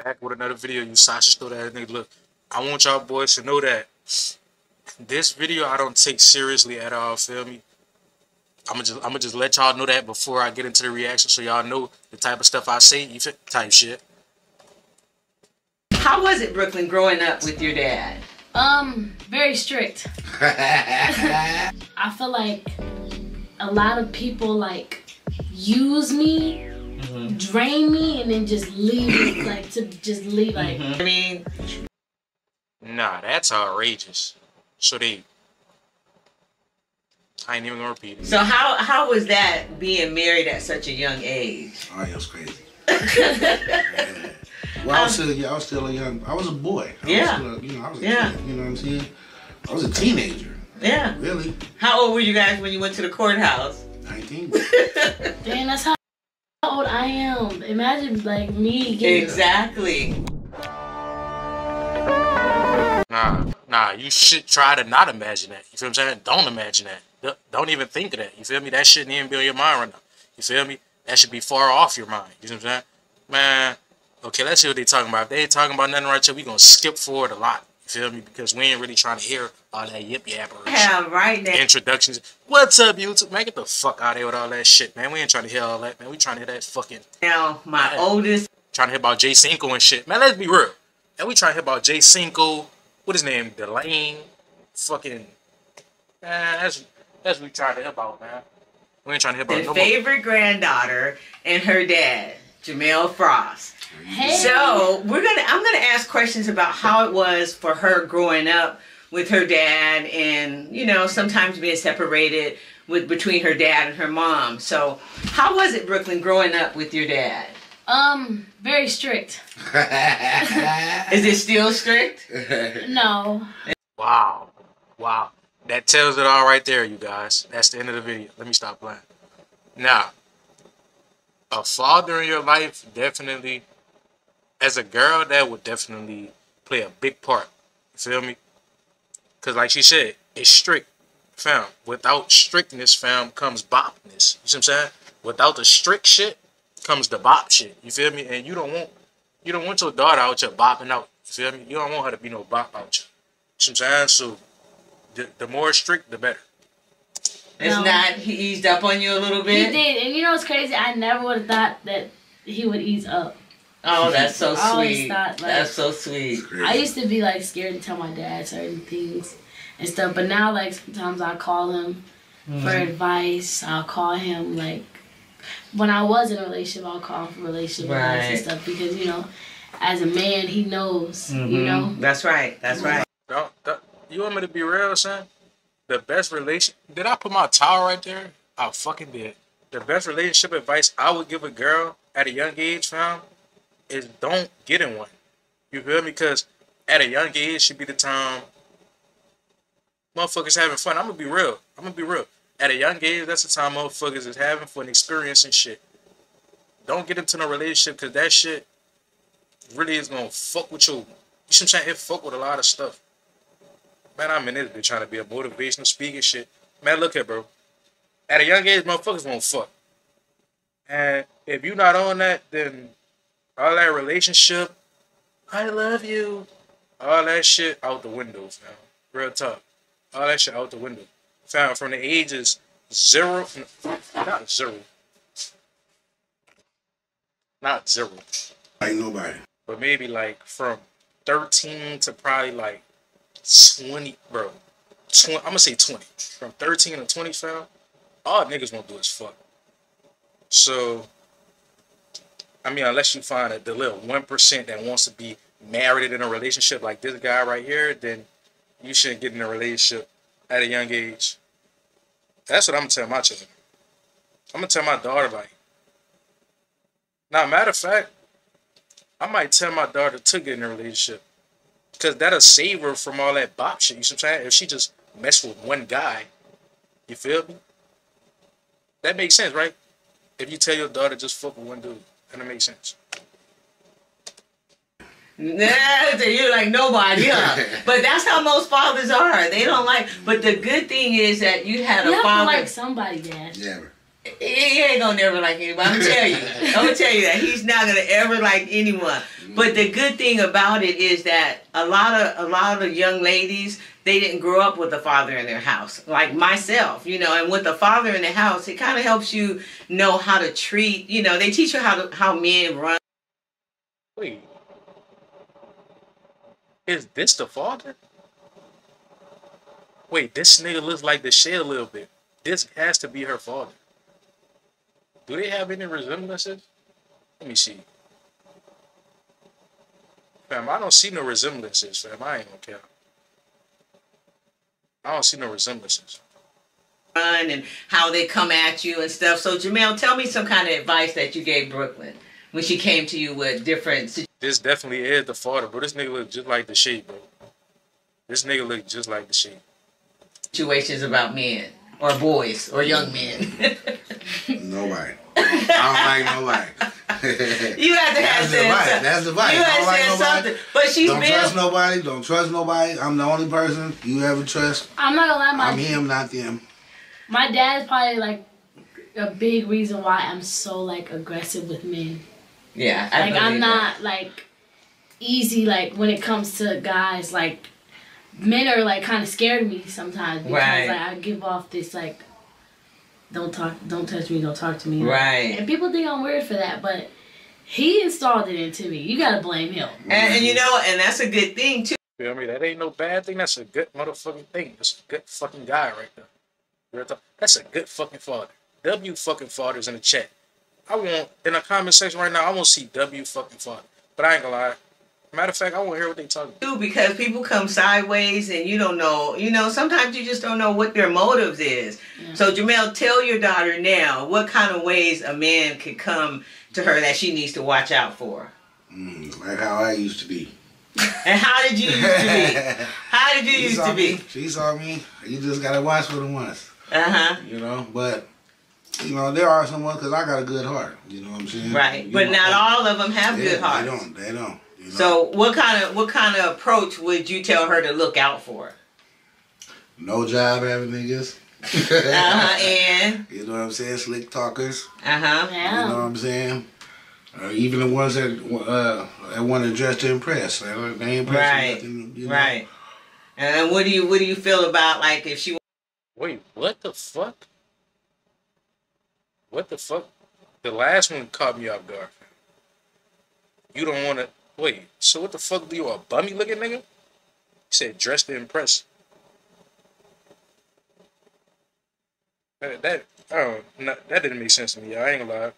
Back with another video. You sausage throw that nigga. Look, I want y'all boys to know that this video I don't take seriously at all. Feel me? I'ma just let y'all know that before I get into the reaction, so y'all know the type of stuff I say. You type shit. How was it, Brooklyn, growing up with your dad? Very strict. I feel like a lot of people like use me, drain me, and then just leave it, I mean, nah, that's outrageous. So I ain't even gonna repeat it. So how was that being married at such a young age? Oh, it was crazy. Yeah. Well, I was still a young. I was a boy. I was still I was a kid. You know what I'm saying? I was a teenager. Yeah. Really? How old were you guys when you went to the courthouse? 19. Damn, that's how old I am. Imagine like me getting Exactly. Nah, you should try to not imagine that. You feel what I'm saying? Don't imagine that. Don't even think of that. You feel me? That shouldn't even be on your mind right now. You feel me? That should be far off your mind. You know what I'm saying? Man, okay, let's see what they talking about. If they ain't talking about nothing right here, we gonna skip forward a lot. You feel me? Because we ain't really trying to hear all that yip yapper. Yeah, right now. Introductions. What's up, YouTube? Man, get the fuck out of here with all that shit, man. We ain't trying to hear all that, man. We trying to hear that fucking... Now, my oldest... Trying to hear about Jay Cinco and shit. Man, let's be real. And we trying to hear about Jay Cinco. What his name? Delane. Fucking... Man, that's what we trying to hear about, man. We ain't trying to hear about no favorite granddaughter and her dad, Jamel Frost. Hey. So I'm gonna ask questions about how it was for her growing up with her dad, and sometimes being separated between her dad and her mom. So how was it, Brooklyn, growing up with your dad? Very strict. Is it still strict? No. Wow. That tells it all right there, you guys. That's the end of the video. Let me stop playing. Now, a father in your life, definitely, as a girl, that would definitely play a big part. You feel me? Because like she said, it's strict, fam. Without strictness, fam, comes bopness. You see what I'm saying? Without the strict shit, comes the bop shit. You feel me? And you don't want your daughter out here bopping out. You feel me? You don't want her to be no bop out here. You see what I'm saying? So, the more strict, the better. It's not, he eased up on you a little bit? He did. And you know what's crazy? I never would have thought that he would ease up. Oh, that's so sweet. I always thought, like, that's so sweet. I used to be, like, scared to tell my dad certain things and stuff. But now, like, sometimes I call him for advice. I'll call him, like, when I was in a relationship, I'll call him for relationship advice and stuff. Because, as a man, he knows, That's right. That's right. You want me to be real, son? The best relation... Did I put my towel right there? I fucking did. The best relationship advice I would give a girl at a young age, fam, is don't get in one. You feel me? Because at a young age should be the time motherfuckers having fun. I'm going to be real. At a young age, that's the time motherfuckers is having fun, experiencing shit. Don't get into no relationship because that shit really is going to fuck with you. You see what I'm saying? It fuck with a lot of stuff. Man, I'm in this bitch trying to be a motivational speaker shit. Man, look here, bro. At a young age, motherfuckers won't fuck. And if you not on that, then all that relationship, I love you, all that shit out the window, fam. Real talk. All that shit out the window. Fam, from the ages not zero. Like nobody. But maybe like from 13 to probably like 20, bro. I'm gonna say 20. From 13 to 20, fam, all niggas won't do is fuck. So, I mean, unless you find the little 1% that wants to be married in a relationship like this guy right here, then you shouldn't get in a relationship at a young age. That's what I'm gonna tell my children. I'm gonna tell my daughter, like, now, matter of fact, I might tell my daughter to get in a relationship. Because that'll save her from all that bop shit. You see what I'm saying? If she just mess with one guy, you feel me? That makes sense, right? If you tell your daughter just fuck with one dude, then it makes sense. Nah, you're like nobody, huh? But that's how most fathers are. They don't like. But the good thing is that you had a father. You like somebody, Dad. Never. He ain't gonna never like anybody. I'm gonna tell you. I'm gonna tell you that he's not gonna ever like anyone. But the good thing about it is that a lot of young ladies, they didn't grow up with a father in their house, like myself, you know. And with a father in the house, it kind of helps you know how to treat. You know, they teach you how men run. Wait, is this the father? Wait, this nigga looks like the shit a little bit. This has to be her father. Do they have any resemblances? Let me see. Fam, I don't see no resemblances, fam. I ain't gonna care. I don't see no resemblances. And how they come at you and stuff. So Jamel, tell me some kind of advice that you gave Brooklyn when she came to you with different situations. This definitely is the father, bro. This nigga look just like the shit, bro. This nigga look just like the shit. Situations about men or boys or young men. Nobody. I don't like nobody. You have to have that. That's the vibe. You have to like say nobody. something. But she's don't trust nobody. Don't trust nobody. I'm the only person you ever trust. I'm not gonna lie, I'm him, not them. My dad is probably like a big reason why I'm so like aggressive with men. Yeah, like I'm not like easy like when it comes to guys. Like men are like kind of scared of me sometimes because like I give off this like don't touch me, don't talk to me. Right. And people think I'm weird for that, but he installed it into me. You gotta blame him. And you know, and that's a good thing too. Feel me? That ain't no bad thing. That's a good motherfucking thing. That's a good fucking guy right there. That's a good fucking father. W fucking fathers in the chat. I want, in the comment section right now, I want to see W fucking father. But I ain't gonna lie. Matter of fact, I want to hear what they talking about. Because people come sideways and you don't know, you know, sometimes you just don't know what their motives is. Yeah. So Jamel, tell your daughter now what kind of ways a man could come to her that she needs to watch out for. Like how I used to be. And how did you used to be? How did you used to be? She saw me. You just gotta watch for them once. You know, but you know there are some ones because I got a good heart. You know what I'm saying? Right, you but know, not all of them have good hearts. They don't. You know? So what kind of approach would you tell her to look out for? No job having niggas. And you know what I'm saying? Slick talkers. Yeah. You know what I'm saying? Even the ones that want to dress to impress. They ain't impressing nothing. You know? Right. And what do you feel about like if she? Wait, what the fuck? What the fuck? The last one caught me off guard. You don't want to... Wait, so what the fuck? Do you a bummy looking nigga? You said dress to impress. That didn't make sense to me. I ain't gonna lie.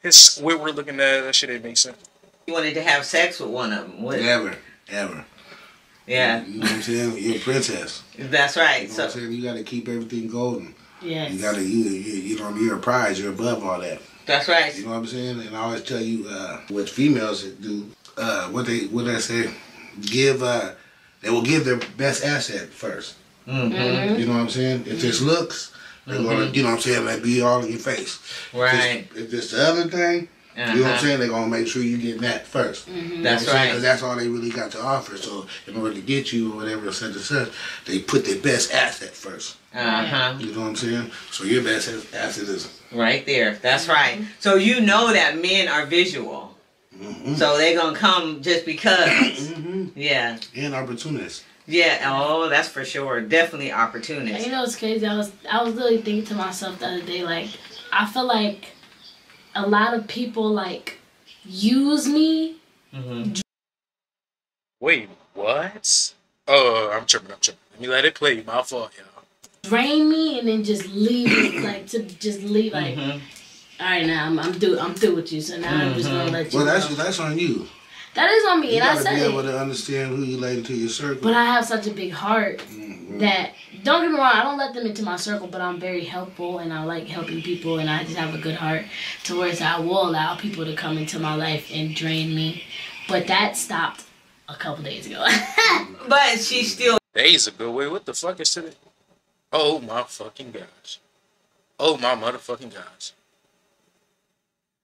His Squidward looking at that shit didn't make sense. You wanted to have sex with one of them. Ever. Yeah. You know what I'm saying? You're a princess. That's right. You know what I'm saying? You got to keep everything golden. Yes. You got to, you know, you're a prize. You're above all that. That's right. You know what I'm saying? And I always tell you what females do, what I say, they will give their best asset first. Mm-hmm. You know what I'm saying? If it's looks, they're going to, you know what I'm saying, like be all in your face. Right. If it's the other thing, you know what I'm saying, they're going to make sure you get that first. That's right. Because that's all they really got to offer. So in order to get you or whatever, such and such, they put their best asset first. You know what I'm saying? So your best asset is right there. That's right. So you know that men are visual. So they're going to come just because. Yeah. And opportunists. Yeah, oh, that's for sure. Definitely opportunists. You know what's crazy? I was really thinking to myself the other day, like, I feel like a lot of people, like, use me. Wait, what? Oh, I'm tripping. Let me let it play. My fault, y'all. Drain me and then just leave it, like, to just leave, like, all right, now I'm through with you, so now I'm just going to let you Well, that's on you. That is on me, you and I said You gotta be able to understand who you let into your circle. But I have such a big heart that, don't get me wrong, I don't let them into my circle, but I'm very helpful, and I like helping people, and I just have a good heart to where I will allow people to come into my life and drain me. But that stopped a couple days ago. But she still... Days ago, wait, what the fuck is today? Oh my fucking gosh. Oh my motherfucking gosh.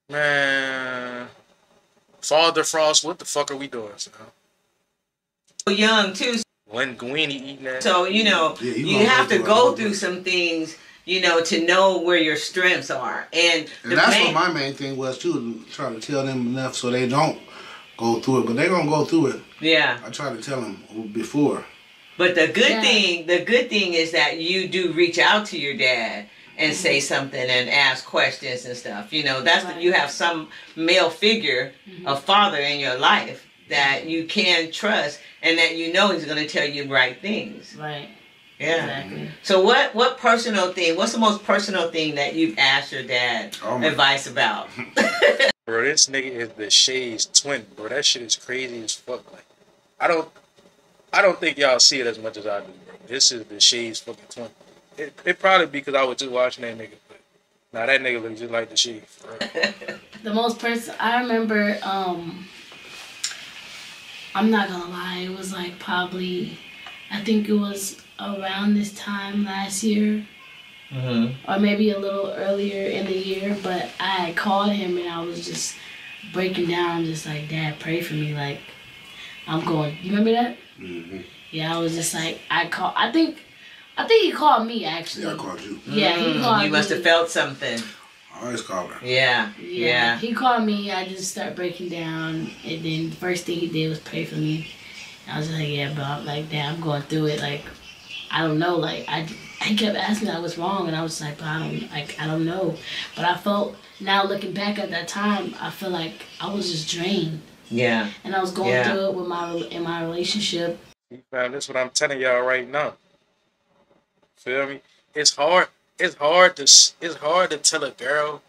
Man... Father Frost, what the fuck are we doing, son? Young too. Linguini eating that. So you know, you have to go through some things, you know, to know where your strengths are. And that's what my main thing was too, trying to tell them enough so they don't go through it, but they're gonna go through it. Yeah. I try to tell them before. But the good thing is that you do reach out to your dad and say something and ask questions and stuff. You know, you have some male figure, a father in your life that you can trust and that you know he's going to tell you right things. Right. Yeah. Exactly. So what's the most personal thing that you've asked your dad advice about? Bro, this nigga is the Shay's twin, bro. That shit is crazy as fuck. Like, I don't think y'all see it as much as I do, bro. This is the Shay's fucking twin. It probably because I was just watching that nigga, but nah, that nigga look just like the Shay. The most I remember, I'm not gonna lie, it was like probably, I think it was around this time last year, or maybe a little earlier in the year, but I had called him and I was just breaking down, just like, Dad, pray for me, like, I'm going, you remember that? Mm-hmm. Yeah, I was just like, I think he called me, actually. Yeah, I called you. Yeah, he called me. You must have felt something. I always call her. Yeah. He called me. I just started breaking down, and then the first thing he did was pray for me. I was like, yeah, bro. I'm like, damn, I'm going through it. Like, I don't know. Like, I kept asking I was wrong, and I was like, but I don't know. But I felt, now looking back at that time, I feel like I was just drained. Yeah. And I was going through it with in my relationship. Man, that's what I'm telling y'all right now. Feel me? It's hard to tell a girl.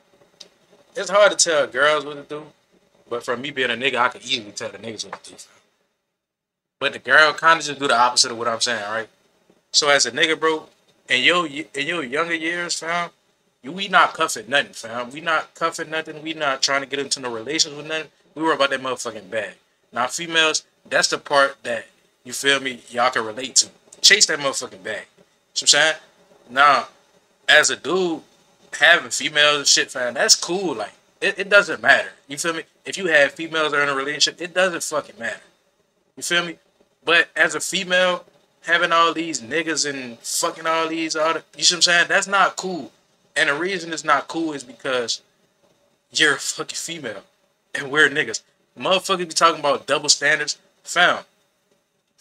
It's hard to tell girls what to do. But for me being a nigga, I could easily tell the niggas what to do. But the girl kind of just do the opposite of what I'm saying, right? So as a nigga, bro, in your younger years, fam, we not cuffing nothing, fam. We not cuffing nothing. We not trying to get into no relations with nothing. We worry about that motherfucking bag. Now, females, that's the part that, you feel me, y'all can relate to. Chase that motherfucking bag. You know what I'm saying? Now, as a dude, having females and shit, fam, that's cool. Like, it doesn't matter. You feel me? If you have females that are in a relationship, it doesn't fucking matter. You feel me? But as a female, having all these niggas and fucking all these other, you see what I'm saying? That's not cool. And the reason it's not cool is because you're a fucking female and we're niggas. Motherfuckers be talking about double standards. Fam,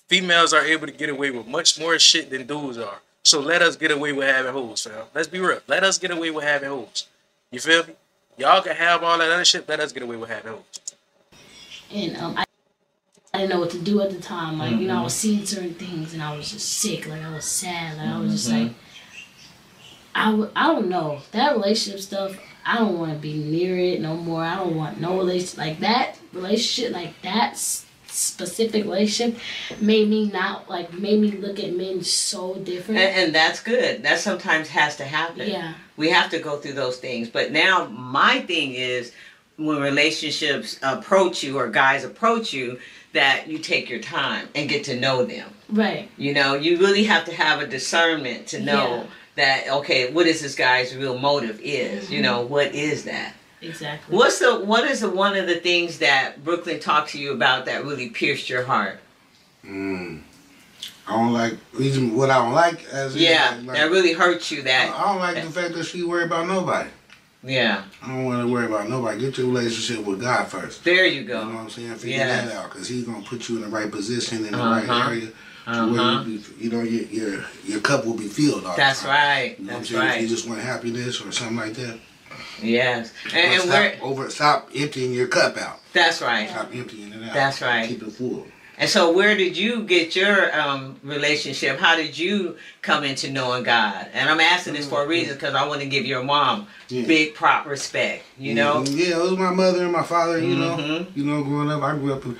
females are able to get away with much more shit than dudes are. So let us get away with having hoes, fam. Let's be real. Let us get away with having hoes. You feel me? Y'all can have all that other shit. Let us get away with having hoes. And I didn't know what to do at the time. Like, you know, I was seeing certain things and I was just sick. Like, I was sad. Like, I was just like, I don't know. That relationship stuff, I don't want to be near it no more. I don't want no relationship. Like, that relationship, like, that specific relationship made me look at men so different. And that's good. That sometimes has to happen. Yeah. We have to go through those things. But now my thing is, when relationships approach you or guys approach you, that you take your time and get to know them. Right. You know, you really have to have a discernment to know that, okay, what is this guy's real motive is? You know, what is that? Exactly. What is one of the things that Brooklyn talked to you about that really pierced your heart? I don't like what I don't like as that really hurts you. That I don't like the fact that she worry about nobody. Yeah. I don't want to worry about nobody. Get your relationship with God first. There you go. You know what I'm saying? Figure that out, because He's gonna put you in the right position in the right area. To where you know your cup will be filled. That's right. You know That's what I'm saying? right. If you just want happiness or something like that. Yes. And stop emptying your cup out. That's right. Stop emptying it out. That's right. Keep it full. And so where did you get your relationship? How did you come into knowing God? And I'm asking this for a reason, because I want to give your mom big prop respect, you know? Yeah, it was my mother and my father, you know. You know, growing up, I grew up in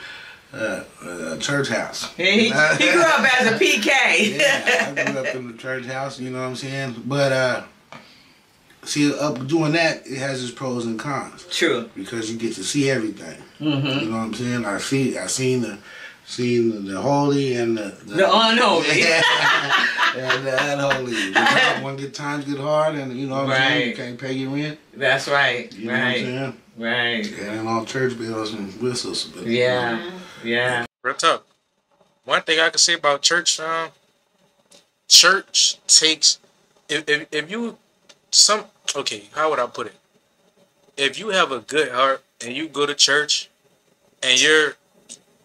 a church house. He grew up as a PK. Yeah, I grew up in the church house, you know what I'm saying? But, see, doing that, it has its pros and cons. True. Because you get to see everything. You know what I'm saying? I seen the holy and the unholy. and the unholy. When times get hard and, you know what I'm saying, you can't pay your rent. That's right. You know what I'm saying? Right. And all church bells and whistles. But, yeah. Real talk. One thing I can say about church, church takes, if you, how would I put it? If you have a good heart and you go to church and you're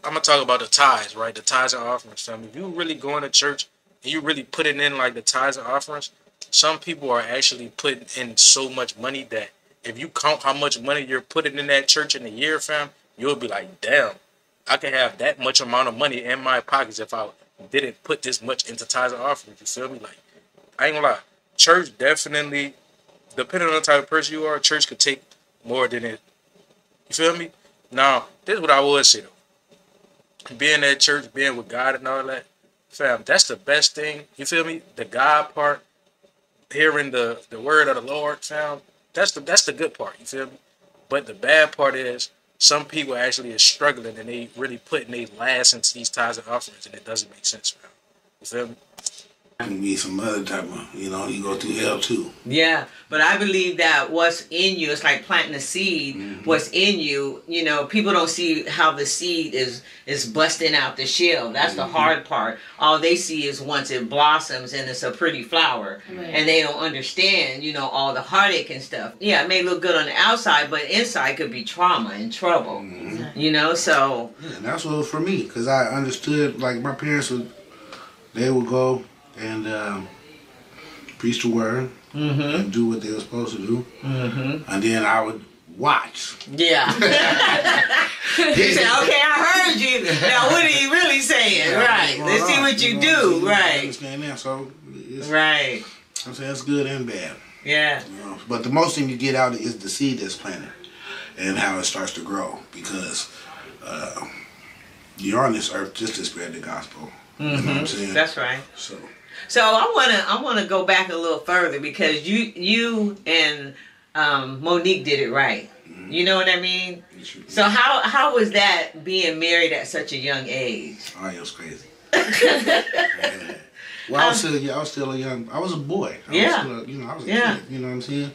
I'm gonna talk about the tithes, right? The tithes and offerings, family. If you really going to church and you really putting in like the tithes and offerings, some people are actually putting in so much money that if you count how much money you're putting in that church in a year, fam, you'll be like, damn, I could have that much amount of money in my pockets if I didn't put this much into tithes and offerings. You feel me? Like, I ain't gonna lie. Church definitely, depending on the type of person you are, church could take more than it. You feel me? Now, this is what I would say though. Being at church, being with God and all that, fam, that's the best thing. You feel me? The God part, hearing the word of the Lord, fam, that's the good part. You feel me? But the bad part is some people actually is struggling and they really putting their last into these tithes and offerings, and it doesn't make sense, fam. You feel me? Can be some other type of, you go through hell too. Yeah, but I believe that what's in you, it's like planting a seed. What's in you, people don't see how the seed is busting out the shell. That's the hard part. All they see is once it blossoms and it's a pretty flower, and they don't understand, all the heartache and stuff. Yeah, it may look good on the outside, but inside could be trauma and trouble. So. Yeah, and that's what for me, because I understood, like my parents they would go and preach the word and do what they were supposed to do, and then I would watch. Yeah. He said, "Okay, I heard you. Now, what are you really saying? Right? Let's see what you do. Right? Understand that? So, right. I'm saying it's good and bad. Yeah. But the most thing you get out is the seed that's planted and how it starts to grow, because you're on this earth just to spread the gospel. You know what I'm saying? That's right. So I wanna go back a little further, because you and Monique did it right. You know what I mean? So how was that, being married at such a young age? Oh, it was crazy. Yeah. Well, I was still a young. I was a boy. I was a kid. You know what I'm saying?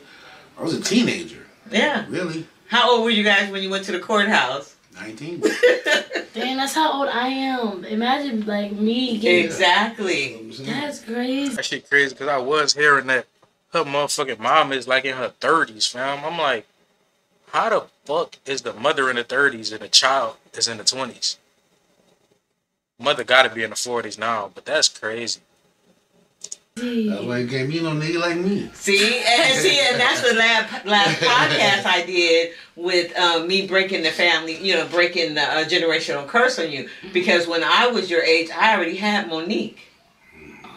I was a teenager. Yeah. Really? How old were you guys when you went to the courthouse? 19. Dang, that's how old I am. Imagine, like, me getting... Exactly. That's crazy. That shit crazy, because I was hearing that her motherfucking mom is like in her 30s, fam. I'm like, how the fuck is the mother in the 30s and the child is in the 20s? Mother gotta be in the 40s now, but that's crazy. That's why you gave me no nigga like me. See, and that's the last podcast I did with me breaking the family, breaking the generational curse on you. Because when I was your age, I already had Monique,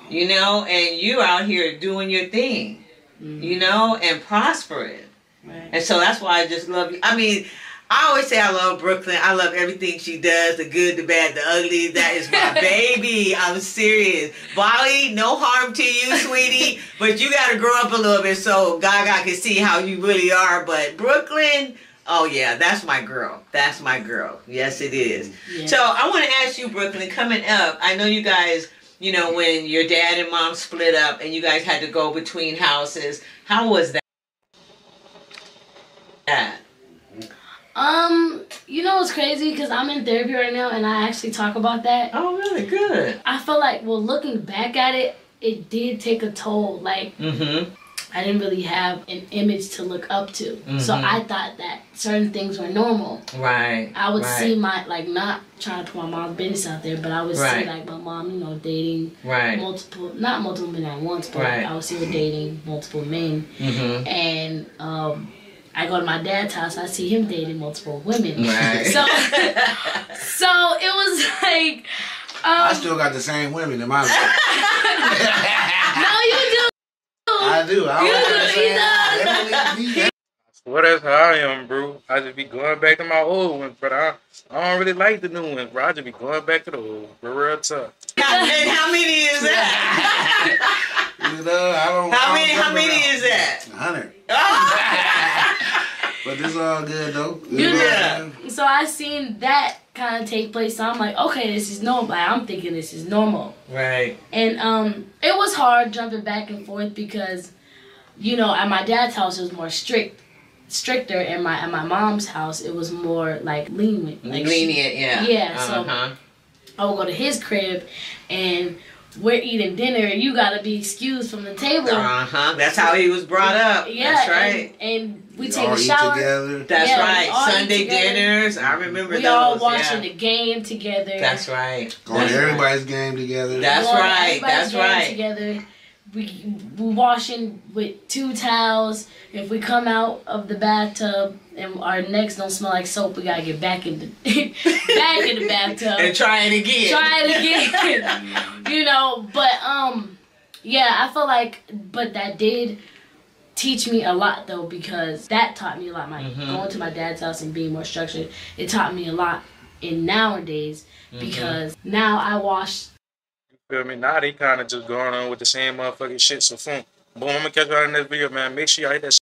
and you out here doing your thing, and prospering. Right. And so that's why I just love you. I mean, I always say I love Brooklyn. I love everything she does, the good, the bad, the ugly. That is my baby. I'm serious. Bali, no harm to you, sweetie. But you got to grow up a little bit so Gaga can see how you really are. But Brooklyn, oh yeah, that's my girl. That's my girl. Yes, it is. Yeah. So I want to ask you, Brooklyn, coming up, I know you guys, when your dad and mom split up and you guys had to go between houses, how was that? It's crazy because I'm in therapy right now and I actually talk about that. Oh, really? Good. I feel like, looking back at it, it did take a toll. Like, I didn't really have an image to look up to. So I thought that certain things were normal. Right. I would see not trying to put my mom's business out there, but I would see like my mom, dating not multiple men at once, but I would see her dating multiple men. And I go to my dad's house, I see him dating multiple women. Right. So it was like... I still got the same women in my life. No, you do. I do. He does. Well, that's how I am, bro. I just be going back to my old ones, but I don't really like the new ones, bro. I just be going back to the old ones, bro. Real tough. And how many is that? I don't. How many is that? 100. Oh. But it's all good though. Yeah. So I seen that kind of take place. So I'm like, okay, this is normal. I'm thinking this is normal. Right. And it was hard jumping back and forth because, at my dad's house it was more stricter, and at my mom's house it was more like lenient. Lenient, yeah. Yeah. So I would go to his crib, and we're eating dinner, you gotta be excused from the table. That's how he was brought up. Yeah, that's right. And we We take all a eat shower. together. That's Yeah, right. we all eat Sunday together. dinners. I remember We those. all watching yeah. the game together. That's right. Going to everybody's game together. That's Going to right. everybody's That's game right. Together. We washing with 2 towels. If we come out of the bathtub and our necks don't smell like soap, we gotta get back in the back in the bathtub And try it again. Try it again. You know, but yeah, I feel like, but that did teach me a lot though, because that taught me a lot. Going to my dad's house and being more structured, it taught me a lot in nowadays, because now I wash. Feel me? Now they kind of just going on with the same motherfucking shit. So, boom, I'm gonna catch y'all in this video, man. Make sure y'all hit that